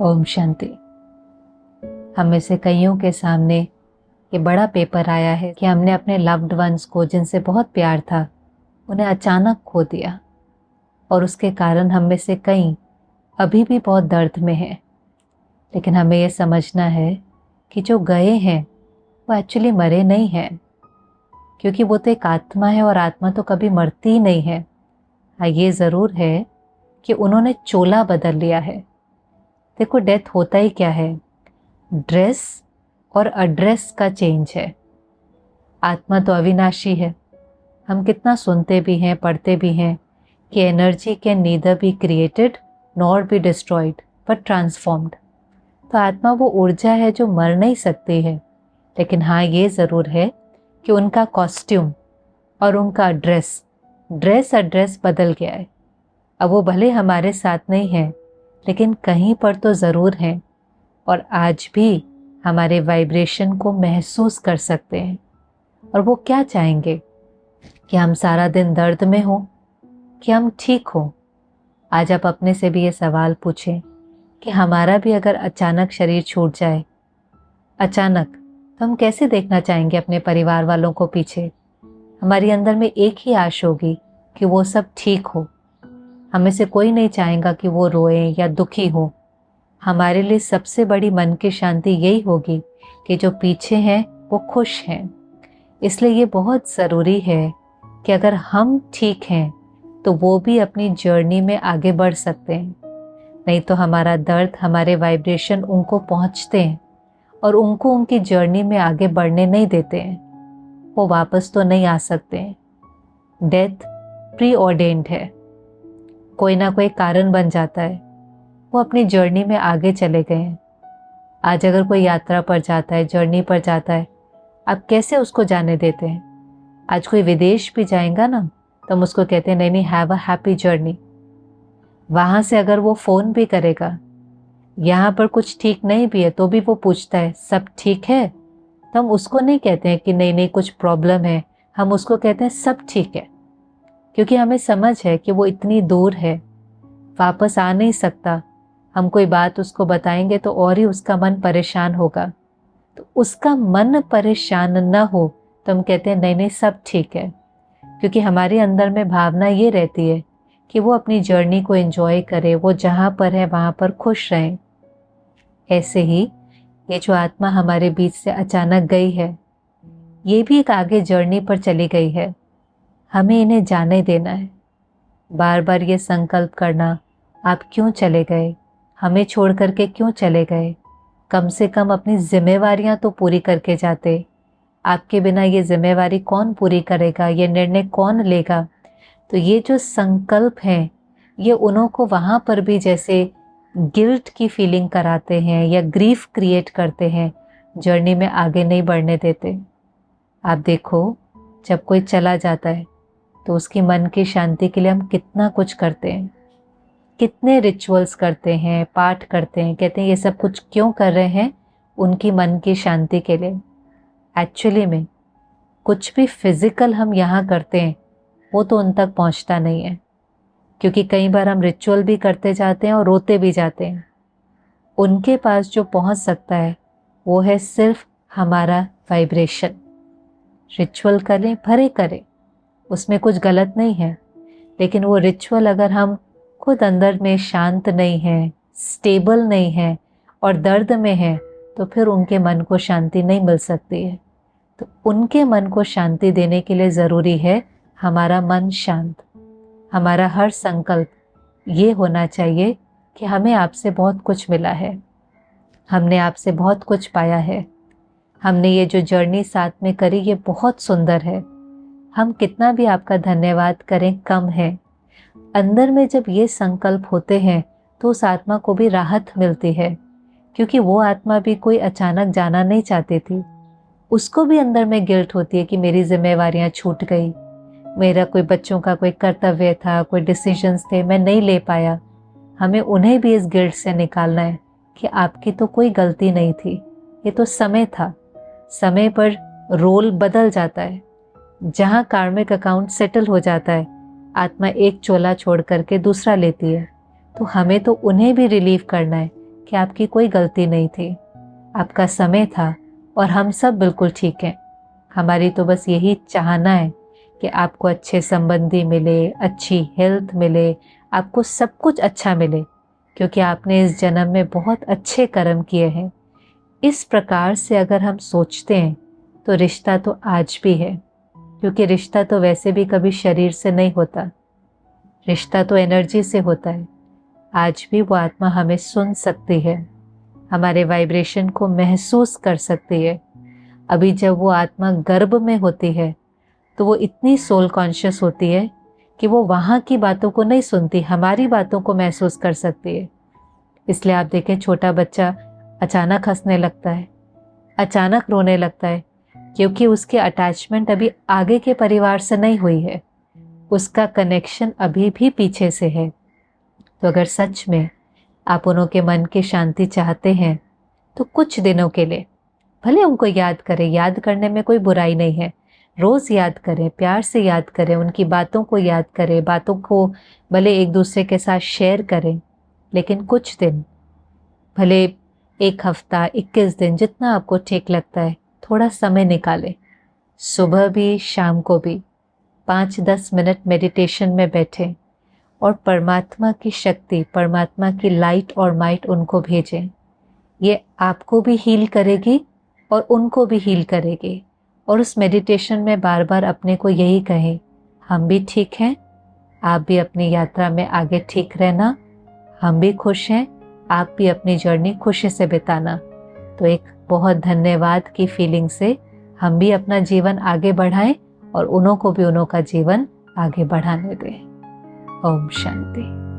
ओम शांति। हम में से कईयों के सामने ये बड़ा पेपर आया है कि हमने अपने लव्ड वंस को, जिनसे बहुत प्यार था, उन्हें अचानक खो दिया और उसके कारण हम में से कई अभी भी बहुत दर्द में हैं। लेकिन हमें ये समझना है कि जो गए हैं वो एक्चुअली मरे नहीं हैं, क्योंकि वो तो एक आत्मा है और आत्मा तो कभी मरती ही नहीं है। हाँ, ये ज़रूर है कि उन्होंने चोला बदल लिया है। देखो, डेथ होता ही क्या है, ड्रेस और एड्रेस का चेंज है। आत्मा तो अविनाशी है। हम कितना सुनते भी हैं, पढ़ते भी हैं कि energy can neither be created nor be destroyed but transformed. तो आत्मा वो ऊर्जा है जो मर नहीं सकती है। लेकिन हाँ, ये ज़रूर है कि उनका कॉस्ट्यूम और उनका एड्रेस बदल गया है। अब वो भले हमारे साथ नहीं है, लेकिन कहीं पर तो ज़रूर हैं और आज भी हमारे वाइब्रेशन को महसूस कर सकते हैं। और वो क्या चाहेंगे कि हम सारा दिन दर्द में हों कि हम ठीक हों। आज आप अपने से भी ये सवाल पूछें कि हमारा भी अगर अचानक शरीर छूट जाए, अचानक, तो हम कैसे देखना चाहेंगे अपने परिवार वालों को पीछे। हमारी अंदर में एक ही आश होगी कि वो सब ठीक हो। हमें से कोई नहीं चाहेगा कि वो रोए या दुखी हो। हमारे लिए सबसे बड़ी मन की शांति यही होगी कि जो पीछे हैं वो खुश हैं। इसलिए ये बहुत ज़रूरी है कि अगर हम ठीक हैं तो वो भी अपनी जर्नी में आगे बढ़ सकते हैं। नहीं तो हमारा दर्द, हमारे वाइब्रेशन उनको पहुंचते हैं और उनको उनकी जर्नी में आगे बढ़ने नहीं देते हैं। वो वापस तो नहीं आ सकते हैं। डेथ प्री ऑर्डेन्ड है। कोई ना कोई कारण बन जाता है, वो अपनी जर्नी में आगे चले गए हैं। आज अगर कोई यात्रा पर जाता है, जर्नी पर जाता है, आप कैसे उसको जाने देते हैं? आज कोई विदेश भी जाएगा ना, तो हम उसको कहते हैं नहीं नहीं, हैव अ हैप्पी जर्नी। वहाँ से अगर वो फ़ोन भी करेगा, यहाँ पर कुछ ठीक नहीं भी है, तो भी वो पूछता है सब ठीक है। तो हम उसको नहीं कहते हैं कि नहीं नहीं कुछ प्रॉब्लम है, हम उसको कहते हैं सब ठीक है। क्योंकि हमें समझ है कि वो इतनी दूर है, वापस आ नहीं सकता। हम कोई बात उसको बताएंगे तो और ही उसका मन परेशान होगा। तो उसका मन परेशान न हो तो हम कहते हैं नहीं नहीं सब ठीक है। क्योंकि हमारे अंदर में भावना ये रहती है कि वो अपनी जर्नी को एंजॉय करे, वो जहाँ पर है वहाँ पर खुश रहें। ऐसे ही ये जो आत्मा हमारे बीच से अचानक गई है, ये भी एक आगे जर्नी पर चली गई है। हमें इन्हें जाने देना है। बार बार ये संकल्प करना, आप क्यों चले गए, हमें छोड़ करके क्यों चले गए। कम से कम अपनी जिम्मेवारियां तो पूरी करके जाते। आपके बिना ये जिम्मेवारी कौन पूरी करेगा, ये निर्णय कौन लेगा। तो ये जो संकल्प हैं, ये उन्हों को वहाँ पर भी जैसे गिल्ट की फीलिंग कराते हैं या ग्रीफ क्रिएट करते हैं, जर्नी में आगे नहीं बढ़ने देते। आप देखो, जब कोई चला जाता है तो उसकी मन की शांति के लिए हम कितना कुछ करते हैं, कितने रिचुअल्स करते हैं, पाठ करते हैं। कहते हैं ये सब कुछ क्यों कर रहे हैं, उनकी मन की शांति के लिए। एक्चुअली में कुछ भी फिजिकल हम यहाँ करते हैं वो तो उन तक पहुँचता नहीं है। क्योंकि कई बार हम रिचुअल भी करते जाते हैं और रोते भी जाते हैं। उनके पास जो पहुँच सकता है वो है सिर्फ हमारा वाइब्रेशन। रिचुअल करें, भरे करें, उसमें कुछ गलत नहीं है। लेकिन वो रिचुअल अगर हम खुद अंदर में शांत नहीं हैं, स्टेबल नहीं हैं और दर्द में हैं, तो फिर उनके मन को शांति नहीं मिल सकती है। तो उनके मन को शांति देने के लिए ज़रूरी है हमारा मन शांत। हमारा हर संकल्प ये होना चाहिए कि हमें आपसे बहुत कुछ मिला है, हमने आपसे बहुत कुछ पाया है, हमने ये जो जर्नी साथ में करी ये बहुत सुंदर है। हम कितना भी आपका धन्यवाद करें कम है। अंदर में जब ये संकल्प होते हैं तो उस आत्मा को भी राहत मिलती है। क्योंकि वो आत्मा भी कोई अचानक जाना नहीं चाहती थी। उसको भी अंदर में गिल्ट होती है कि मेरी जिम्मेवारियां छूट गई, मेरा कोई बच्चों का कोई कर्तव्य था, कोई डिसीजंस थे, मैं नहीं ले पाया। हमें उन्हें भी इस गिल्ट से निकालना है कि आपकी तो कोई गलती नहीं थी, ये तो समय था। समय पर रोल बदल जाता है। जहाँ कार्मिक अकाउंट सेटल हो जाता है, आत्मा एक चोला छोड़ करके दूसरा लेती है। तो हमें तो उन्हें भी रिलीव करना है कि आपकी कोई गलती नहीं थी, आपका समय था और हम सब बिल्कुल ठीक हैं। हमारी तो बस यही चाहना है कि आपको अच्छे संबंधी मिले, अच्छी हेल्थ मिले, आपको सब कुछ अच्छा मिले, क्योंकि आपने इस जन्म में बहुत अच्छे कर्म किए हैं। इस प्रकार से अगर हम सोचते हैं तो रिश्ता तो आज भी है, क्योंकि रिश्ता तो वैसे भी कभी शरीर से नहीं होता, रिश्ता तो एनर्जी से होता है। आज भी वो आत्मा हमें सुन सकती है, हमारे वाइब्रेशन को महसूस कर सकती है। अभी जब वो आत्मा गर्भ में होती है तो वो इतनी सोल कॉन्शियस होती है कि वो वहाँ की बातों को नहीं सुनती, हमारी बातों को महसूस कर सकती है। इसलिए आप देखें, छोटा बच्चा अचानक हंसने लगता है, अचानक रोने लगता है, क्योंकि उसकी अटैचमेंट अभी आगे के परिवार से नहीं हुई है, उसका कनेक्शन अभी भी पीछे से है। तो अगर सच में आप उनके मन की शांति चाहते हैं तो कुछ दिनों के लिए भले उनको याद करें, याद करने में कोई बुराई नहीं है, रोज़ याद करें, प्यार से याद करें, उनकी बातों को याद करें, बातों को भले एक दूसरे के साथ शेयर करें, लेकिन कुछ दिन, भले 1 हफ्ता, 21 दिन, जितना आपको ठीक लगता है, थोड़ा समय निकालें। सुबह भी शाम को भी 5-10 मिनट मेडिटेशन में बैठें और परमात्मा की शक्ति, परमात्मा की लाइट और माइट उनको भेजें। ये आपको भी हील करेगी और उनको भी हील करेगी। और उस मेडिटेशन में बार बार अपने को यही कहें, हम भी ठीक हैं, आप भी अपनी यात्रा में आगे ठीक रहना, हम भी खुश हैं, आप भी अपनी जर्नी खुशी से बिताना। तो एक बहुत धन्यवाद की फीलिंग से हम भी अपना जीवन आगे बढ़ाएं और उन्हों को भी उन्हों का जीवन आगे बढ़ाने दें। ओम शांति।